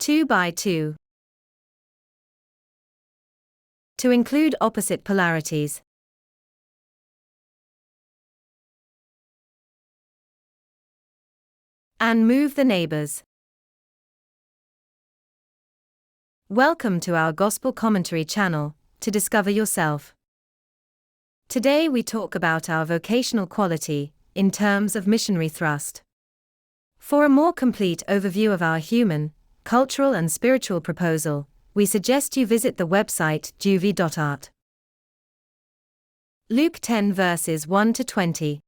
2 by 2. To include opposite polarities. And move the neighbors. Welcome to our Gospel Commentary channel, to discover yourself. Today we talk about our vocational quality, in terms of missionary thrust. For a more complete overview of our human, cultural and spiritual proposal, we suggest you visit the website juvie.art. Luke 10 verses 1 to 20.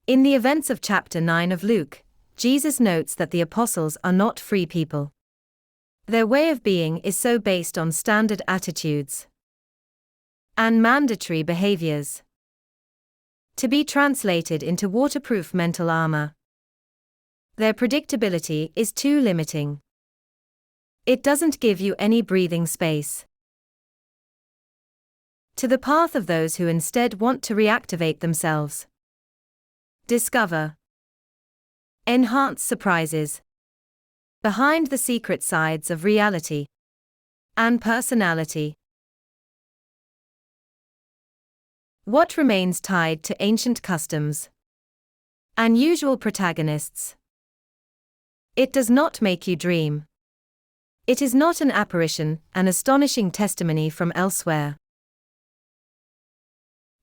In the events of chapter 9 of Luke, Jesus notes that the apostles are not free people. Their way of being is so based on standard attitudes and mandatory behaviors. To be translated into waterproof mental armor. Their predictability is too limiting. It doesn't give you any breathing space. To the path of those who instead want to reactivate themselves. Discover. Enhance surprises. Behind the secret sides of reality and personality. What remains tied to ancient customs? Unusual protagonists. It does not make you dream. It is not an apparition, an astonishing testimony from elsewhere.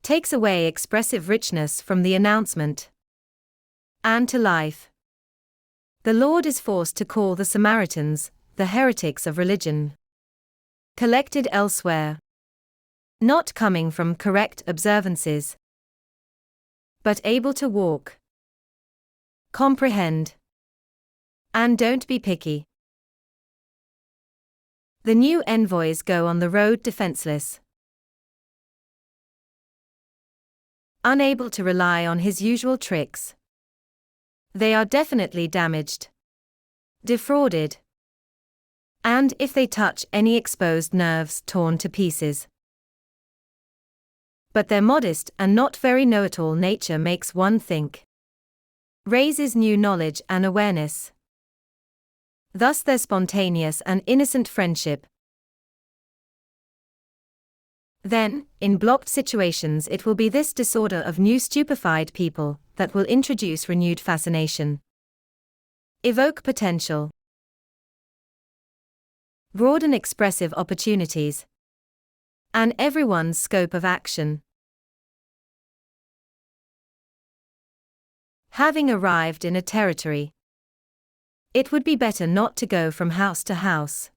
Takes away expressive richness from the announcement. And to life. The Lord is forced to call the Samaritans, the heretics of religion. Collected elsewhere. Not coming from correct observances, but able to walk, comprehend, and don't be picky. The new envoys go on the road defenseless, unable to rely on his usual tricks. They are definitely damaged, defrauded, and if they touch any exposed nerves, torn to pieces. But their modest and not very know-it-all nature makes one think. Raises new knowledge and awareness. Thus their spontaneous and innocent friendship. Then, in blocked situations, it will be this disorder of new stupefied people that will introduce renewed fascination. Evoke potential. Broaden expressive opportunities. And everyone's scope of action. Having arrived in a territory, it would be better not to go from house to house.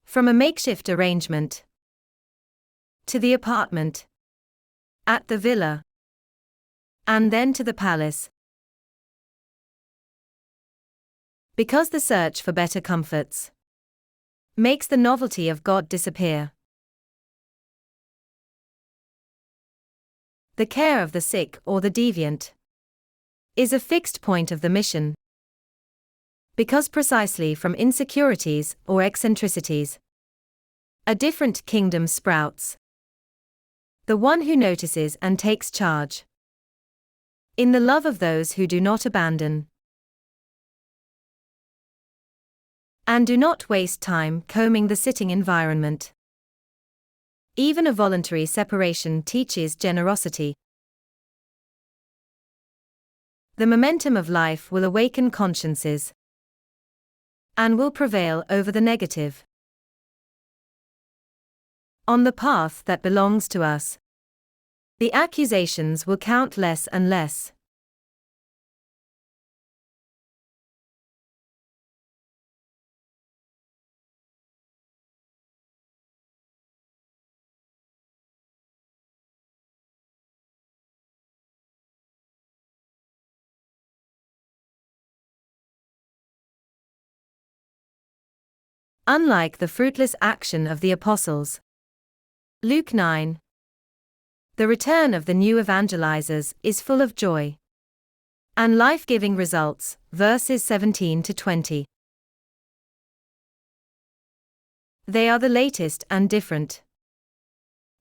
From a makeshift arrangement to the apartment, at the villa, and then to the palace. Because the search for better comforts makes the novelty of God disappear. The care of the sick or the deviant is a fixed point of the mission. Because precisely from insecurities or eccentricities, a different kingdom sprouts. The one who notices and takes charge. In the love of those who do not abandon. And do not waste time combing the sitting environment. Even a voluntary separation teaches generosity. The momentum of life will awaken consciences and will prevail over the negative. On the path that belongs to us, the accusations will count less and less. Unlike the fruitless action of the apostles. Luke 9. The return of the new evangelizers is full of joy and life-giving results, verses 17 to 20. They are the latest and different.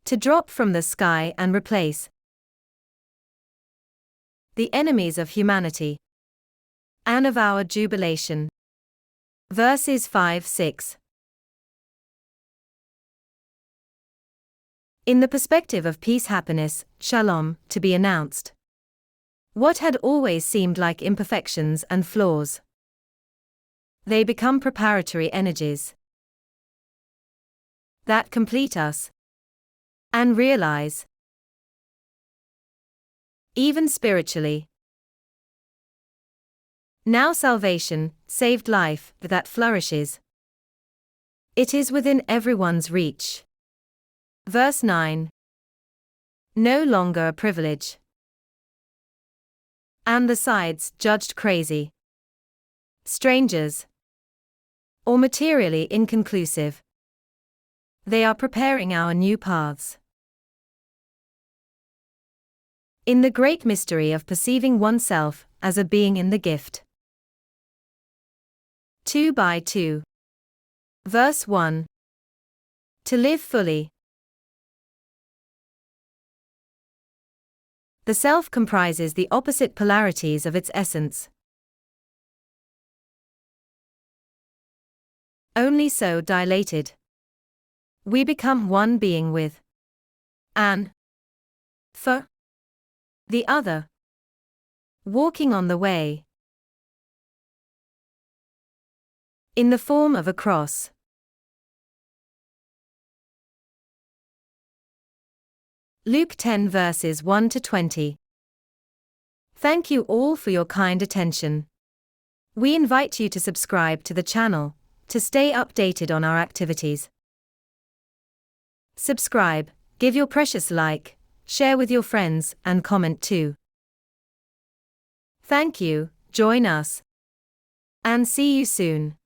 To drop from the sky and replace the enemies of humanity. and of our jubilation. Verses 5-6. In the perspective of peace, happiness, shalom, to be announced. What had always seemed like imperfections and flaws, they become preparatory energies that complete us and realize, even spiritually. Now salvation, saved life, that flourishes. It is within everyone's reach. Verse 9. No longer a privilege. And the sides, judged crazy, strangers, or materially inconclusive. They are preparing our new paths. In the great mystery of perceiving oneself as a being in the gift. 2:2. Verse 1. To live fully. The self comprises the opposite polarities of its essence. Only so dilated, we become one being with an for the other, walking on the way in the form of a cross. Luke 10 verses 1-20. Thank you all for your kind attention. We invite you to subscribe to the channel to stay updated on our activities. Subscribe, give your precious like, share with your friends, and comment too. Thank you, join us, and see you soon.